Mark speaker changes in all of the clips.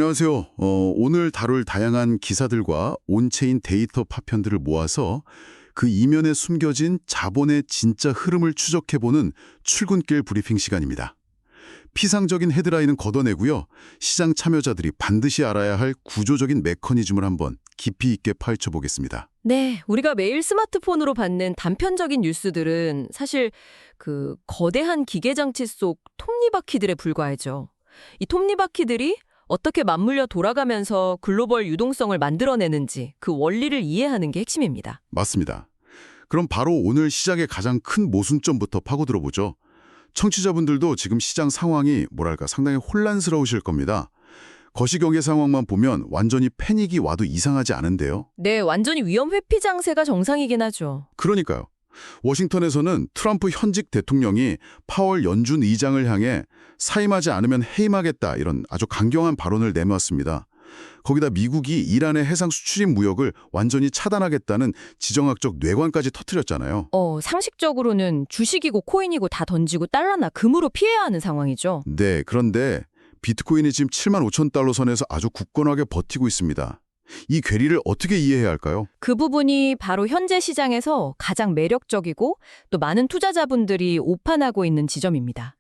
Speaker 1: 안녕하세요. 오늘 다룰 다양한 기사들과 온체인 데이터 파편들을 모아서 그 이면에 숨겨진 자본의 진짜 흐름을 추적해보는 출근길 브리핑 시간입니다. 피상적인 헤드라인은 걷어내고요. 시장 참여자들이 반드시 알아야 할 구조적인 메커니즘을 한번 깊이 있게 파헤쳐 보겠습니다.
Speaker 2: 네, 우리가 매일 스마트폰으로 받는 단편적인 뉴스들은 사실 그 거대한 기계장치 속 톱니바퀴들에 불과하죠. 이 톱니바퀴들이 어떻게 맞물려 돌아가면서 글로벌 유동성을 만들어내는지 그 원리를 이해하는 게 핵심입니다.
Speaker 1: 맞습니다. 그럼 바로 오늘 시장의 가장 큰 모순점부터 파고들어보죠. 청취자분들도 지금 시장 상황이 상당히 혼란스러우실 겁니다. 거시경제 상황만 보면 완전히 패닉이 와도 이상하지 않은데요.
Speaker 2: 네, 완전히 위험 회피 장세가 정상이긴 하죠.
Speaker 1: 그러니까요. 워싱턴에서는 트럼프 현직 대통령이 파월 연준 의장을 향해 사임하지 않으면 해임하겠다 이런 아주 강경한 발언을 내놓았습니다. 거기다 미국이 이란의 해상 수출입 무역을 완전히 차단하겠다는 지정학적 뇌관까지 터뜨렸잖아요.
Speaker 2: 상식적으로는 주식이고 코인이고 다 던지고 달러나 금으로 피해야 하는 상황이죠.
Speaker 1: 네, 그런데 비트코인이 지금 7만 5천 달러 선에서 아주 굳건하게 버티고 있습니다. 이 괴리를 어떻게 이해해야 할까요?
Speaker 2: 그 부분이 바로 현재 시장에서 가장 매력적이고 또 많은 투자자분들이 오판하고 있는 지점입니다.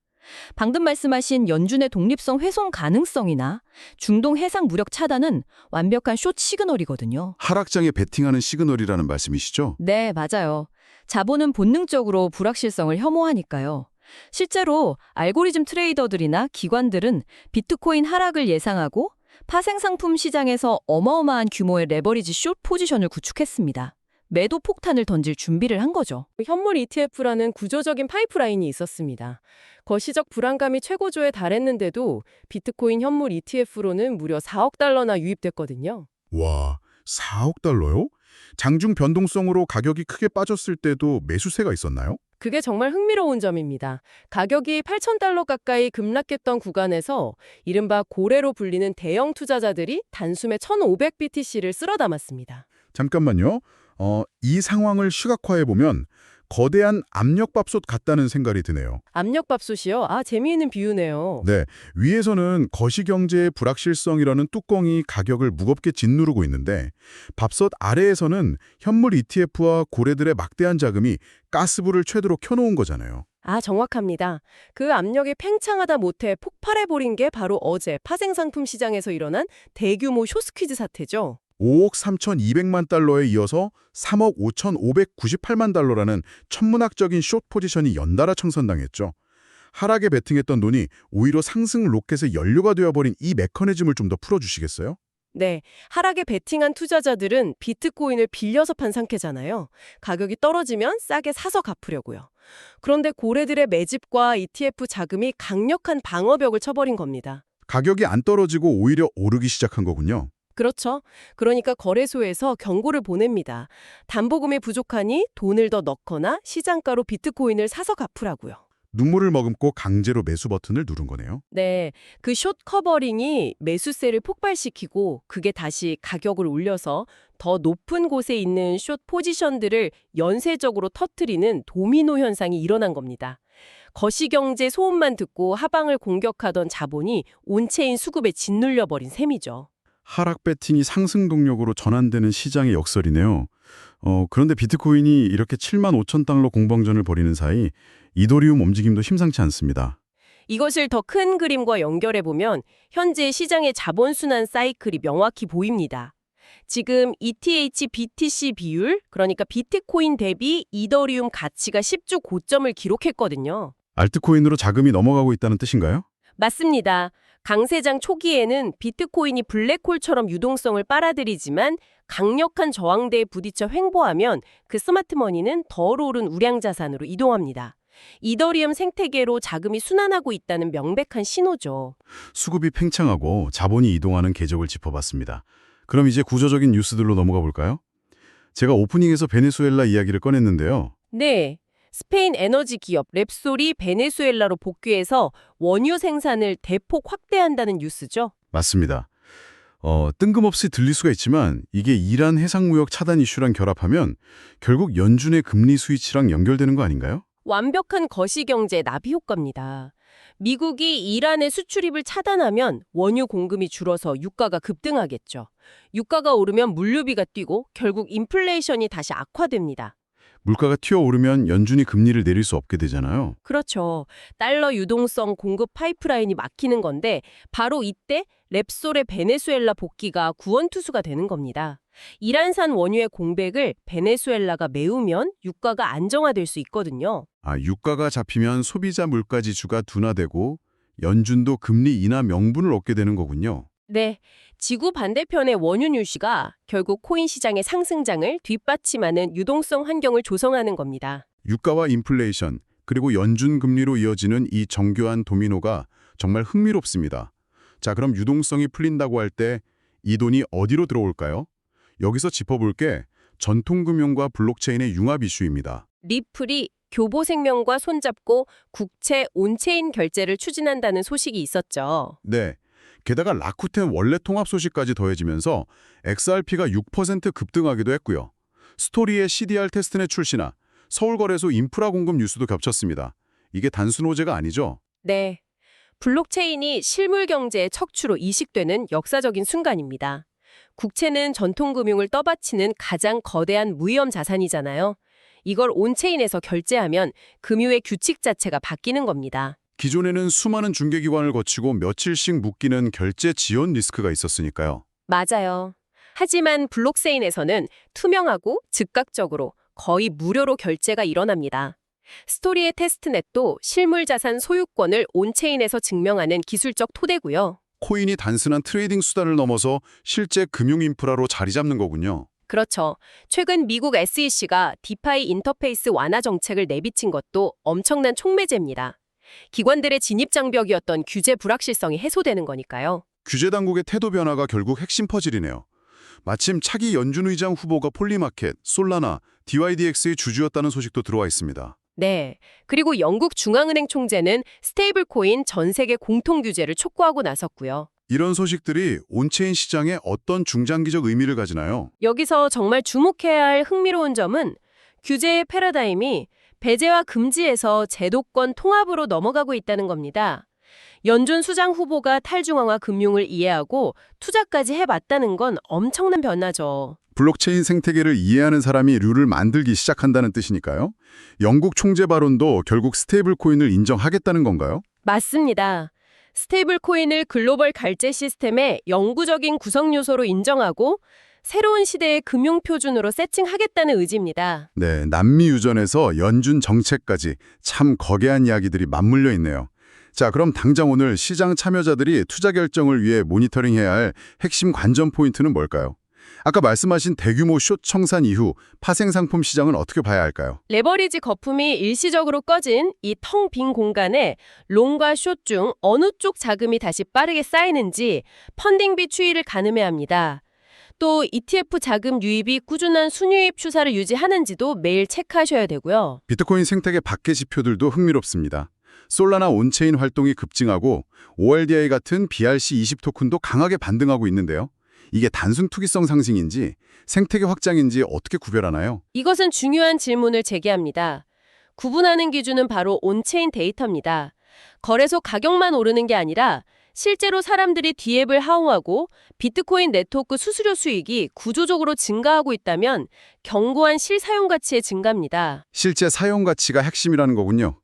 Speaker 2: 방금 말씀하신 연준의 독립성 훼손 가능성이나 중동 해상 무력 차단은 완벽한 숏 시그널이거든요.
Speaker 1: 하락장에 베팅하는 시그널이라는 말씀이시죠?
Speaker 2: 네, 맞아요. 자본은 본능적으로 불확실성을 혐오하니까요. 실제로 알고리즘 트레이더들이나 기관들은 비트코인 하락을 예상하고 파생상품 시장에서 어마어마한 규모의 레버리지 숏 포지션을 구축했습니다. 매도 폭탄을 던질 준비를 한 거죠.
Speaker 3: 현물 ETF라는 구조적인 파이프라인이 있었습니다. 거시적 불안감이 최고조에 달했는데도 비트코인 현물 ETF로는 무려 4억 달러나 유입됐거든요.
Speaker 4: 와, 4억 달러요? 장중 변동성으로 가격이 크게 빠졌을 때도 매수세가 있었나요?
Speaker 3: 그게 정말 흥미로운 점입니다. 가격이 8,000달러 가까이 급락했던 구간에서 이른바 고래로 불리는 대형 투자자들이 단숨에 1,500BTC를 쓸어 담았습니다.
Speaker 4: 잠깐만요. 이 상황을 시각화해보면 거대한 압력밥솥 같다는 생각이 드네요.
Speaker 3: 압력밥솥이요? 재미있는 비유네요.
Speaker 4: 네, 위에서는 거시경제의 불확실성이라는 뚜껑이 가격을 무겁게 짓누르고 있는데 밥솥 아래에서는 현물 ETF와 고래들의 막대한 자금이 가스불을 최대로 켜놓은 거잖아요.
Speaker 3: 정확합니다. 그 압력이 팽창하다 못해 폭발해버린 게 바로 어제 파생상품 시장에서 일어난 대규모 숏스퀴즈 사태죠.
Speaker 4: 5억 3,200만 달러에 이어서 3억 5,598만 달러라는 천문학적인 숏 포지션이 연달아 청산당했죠. 하락에 베팅했던 돈이 오히려 상승 로켓의 연료가 되어버린 이 메커니즘을 좀 더 풀어주시겠어요?
Speaker 3: 네, 하락에 베팅한 투자자들은 비트코인을 빌려서 판 상태잖아요. 가격이 떨어지면 싸게 사서 갚으려고요. 그런데 고래들의 매집과 ETF 자금이 강력한 방어벽을 쳐버린 겁니다.
Speaker 4: 가격이 안 떨어지고 오히려 오르기 시작한 거군요.
Speaker 3: 그렇죠. 그러니까 거래소에서 경고를 보냅니다. 담보금이 부족하니 돈을 더 넣거나 시장가로 비트코인을 사서 갚으라고요.
Speaker 4: 눈물을 머금고 강제로 매수 버튼을 누른 거네요.
Speaker 3: 네, 그 숏 커버링이 매수세를 폭발시키고 그게 다시 가격을 올려서 더 높은 곳에 있는 숏 포지션들을 연쇄적으로 터뜨리는 도미노 현상이 일어난 겁니다. 거시경제 소음만 듣고 하방을 공격하던 자본이 온체인 수급에 짓눌려버린 셈이죠.
Speaker 4: 하락 배팅이 상승 동력으로 전환되는 시장의 역설이네요. 그런데 비트코인이 이렇게 7만 5천 달러 공방전을 벌이는 사이 이더리움 움직임도 심상치 않습니다.
Speaker 3: 이것을 더 큰 그림과 연결해보면 현재 시장의 자본순환 사이클이 명확히 보입니다. 지금 ETH BTC 비율, 그러니까 비트코인 대비 이더리움 가치가 10주 고점을 기록했거든요.
Speaker 4: 알트코인으로 자금이 넘어가고 있다는 뜻인가요?
Speaker 3: 맞습니다. 강세장 초기에는 비트코인이 블랙홀처럼 유동성을 빨아들이지만 강력한 저항대에 부딪혀 횡보하면 그 스마트머니는 덜 오른 우량자산으로 이동합니다. 이더리움 생태계로 자금이 순환하고 있다는 명백한 신호죠.
Speaker 4: 수급이 팽창하고 자본이 이동하는 궤적을 짚어봤습니다. 그럼 이제 구조적인 뉴스들로 넘어가 볼까요? 제가 오프닝에서 베네수엘라 이야기를 꺼냈는데요.
Speaker 3: 네. 스페인 에너지 기업 랩솔이 베네수엘라로 복귀해서 원유 생산을 대폭 확대한다는 뉴스죠.
Speaker 4: 맞습니다. 뜬금없이 들릴 수가 있지만 이게 이란 해상무역 차단 이슈랑 결합하면 결국 연준의 금리 스위치랑 연결되는 거 아닌가요?
Speaker 3: 완벽한 거시경제 나비 효과입니다. 미국이 이란의 수출입을 차단하면 원유 공급이 줄어서 유가가 급등하겠죠. 유가가 오르면 물류비가 뛰고 결국 인플레이션이 다시 악화됩니다.
Speaker 1: 물가가 튀어오르면 연준이 금리를 내릴 수 없게 되잖아요.
Speaker 3: 그렇죠. 달러 유동성 공급 파이프라인이 막히는 건데 바로 이때 랩솔의 베네수엘라 복귀가 구원투수가 되는 겁니다. 이란산 원유의 공백을 베네수엘라가 메우면 유가가 안정화될 수 있거든요.
Speaker 1: 유가가 잡히면 소비자 물가 지수가 둔화되고 연준도 금리 인하 명분을 얻게 되는 거군요.
Speaker 3: 네, 지구 반대편의 원유 뉴시가 결국 코인 시장의 상승장을 뒷받침하는 유동성 환경을 조성하는 겁니다.
Speaker 1: 유가와 인플레이션, 그리고 연준 금리로 이어지는 이 정교한 도미노가 정말 흥미롭습니다. 자, 그럼 유동성이 풀린다고 할 때 이 돈이 어디로 들어올까요? 여기서 짚어볼 게 전통금융과 블록체인의 융합 이슈입니다.
Speaker 3: 리플이 교보생명과 손잡고 국채 온체인 결제를 추진한다는 소식이 있었죠.
Speaker 1: 네. 게다가 라쿠텐 원래 통합 소식까지 더해지면서 XRP가 6% 급등하기도 했고요. 스토리의 CDR 테스트넷 출시나 서울거래소 인프라 공급 뉴스도 겹쳤습니다. 이게 단순 호재가 아니죠?
Speaker 3: 네. 블록체인이 실물 경제의 척추로 이식되는 역사적인 순간입니다. 국채는 전통금융을 떠받치는 가장 거대한 무위험 자산이잖아요. 이걸 온체인에서 결제하면 금융의 규칙 자체가 바뀌는 겁니다.
Speaker 1: 기존에는 수많은 중개기관을 거치고 며칠씩 묶이는 결제 지연 리스크가 있었으니까요.
Speaker 3: 맞아요. 하지만 블록체인에서는 투명하고 즉각적으로 거의 무료로 결제가 일어납니다. 스토리의 테스트넷도 실물 자산 소유권을 온체인에서 증명하는 기술적 토대고요.
Speaker 1: 코인이 단순한 트레이딩 수단을 넘어서 실제 금융 인프라로 자리 잡는 거군요.
Speaker 3: 그렇죠. 최근 미국 SEC가 디파이 인터페이스 완화 정책을 내비친 것도 엄청난 촉매제입니다. 기관들의 진입 장벽이었던 규제 불확실성이 해소되는 거니까요.
Speaker 1: 규제 당국의 태도 변화가 결국 핵심 퍼즐이네요. 마침 차기 연준 의장 후보가 폴리마켓, 솔라나, DYDX의 주주였다는 소식도 들어와 있습니다.
Speaker 3: 네. 그리고 영국 중앙은행 총재는 스테이블 코인 전 세계 공통 규제를 촉구하고 나섰고요.
Speaker 1: 이런 소식들이 온체인 시장에 어떤 중장기적 의미를 가지나요?
Speaker 3: 여기서 정말 주목해야 할 흥미로운 점은 규제의 패러다임이 배제와 금지에서 제도권 통합으로 넘어가고 있다는 겁니다. 연준 수장 후보가 탈중앙화 금융을 이해하고 투자까지 해봤다는 건 엄청난 변화죠.
Speaker 1: 블록체인 생태계를 이해하는 사람이 룰을 만들기 시작한다는 뜻이니까요. 영국 총재 발언도 결국 스테이블 코인을 인정하겠다는 건가요?
Speaker 3: 맞습니다. 스테이블 코인을 글로벌 결제 시스템의 영구적인 구성 요소로 인정하고 새로운 시대의 금융 표준으로 세팅하겠다는 의지입니다.
Speaker 1: 네, 남미 유전에서 연준 정책까지 참 거대한 이야기들이 맞물려 있네요. 자, 그럼 당장 오늘 시장 참여자들이 투자 결정을 위해 모니터링해야 할 핵심 관전 포인트는 뭘까요? 아까 말씀하신 대규모 숏 청산 이후 파생 상품 시장은 어떻게 봐야 할까요?
Speaker 3: 레버리지 거품이 일시적으로 꺼진 이 텅 빈 공간에 롱과 숏 중 어느 쪽 자금이 다시 빠르게 쌓이는지 펀딩비 추이를 가늠해야 합니다. 또 ETF 자금 유입이 꾸준한 순유입 추세를 유지하는지도 매일 체크하셔야 되고요.
Speaker 1: 비트코인 생태계 밖의 지표들도 흥미롭습니다. 솔라나 온체인 활동이 급증하고 OLDI 같은 BRC20 토큰도 강하게 반등하고 있는데요. 이게 단순 투기성 상승인지 생태계 확장인지 어떻게 구별하나요?
Speaker 3: 이것은 중요한 질문을 제기합니다. 구분하는 기준은 바로 온체인 데이터입니다. 거래소 가격만 오르는 게 아니라 실제로 사람들이 D앱을 하우하고 비트코인 네트워크 수수료 수익이 구조적으로 증가하고 있다면 견고한 실사용 가치의 증가입니다.
Speaker 1: 실제 사용 가치가 핵심이라는 거군요.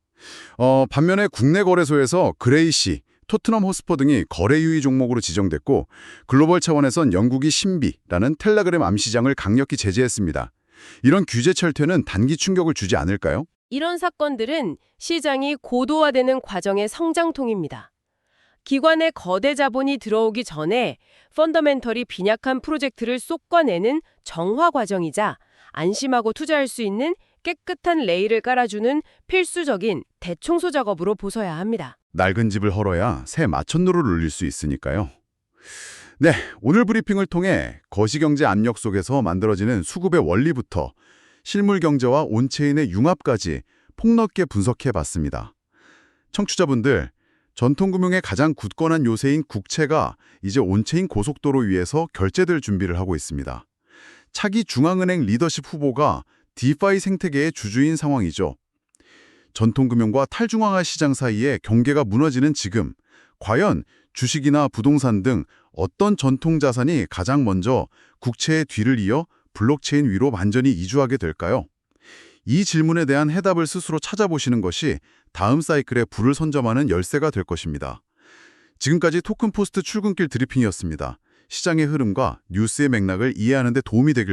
Speaker 1: 반면에 국내 거래소에서 그레이시, 토트넘 호스퍼 등이 거래 유의 종목으로 지정됐고 글로벌 차원에선 영국이 신비라는 텔레그램 암시장을 강력히 제재했습니다. 이런 규제 철퇴는 단기 충격을 주지 않을까요?
Speaker 3: 이런 사건들은 시장이 고도화되는 과정의 성장통입니다. 기관의 거대 자본이 들어오기 전에 펀더멘털이 빈약한 프로젝트를 쏟아내는 정화 과정이자 안심하고 투자할 수 있는 깨끗한 레일을 깔아주는 필수적인 대청소 작업으로 보셔야 합니다.
Speaker 1: 낡은 집을 헐어야 새 마천루를 울릴 수 있으니까요. 네, 오늘 브리핑을 통해 거시경제 압력 속에서 만들어지는 수급의 원리부터 실물 경제와 온체인의 융합까지 폭넓게 분석해봤습니다. 청취자분들, 전통금융의 가장 굳건한 요새인 국채가 이제 온체인 고속도로 위에서 결제될 준비를 하고 있습니다. 차기 중앙은행 리더십 후보가 디파이 생태계의 주주인 상황이죠. 전통금융과 탈중앙화 시장 사이의 경계가 무너지는 지금, 과연 주식이나 부동산 등 어떤 전통자산이 가장 먼저 국채의 뒤를 이어 블록체인 위로 완전히 이주하게 될까요? 이 질문에 대한 해답을 스스로 찾아보시는 것이 다음 사이클에 불을 선점하는 열쇠가 될 것입니다. 지금까지 토큰포스트 출근길 드리핑이었습니다. 시장의 흐름과 뉴스의 맥락을 이해하는 데 도움이 되길 바랍니다.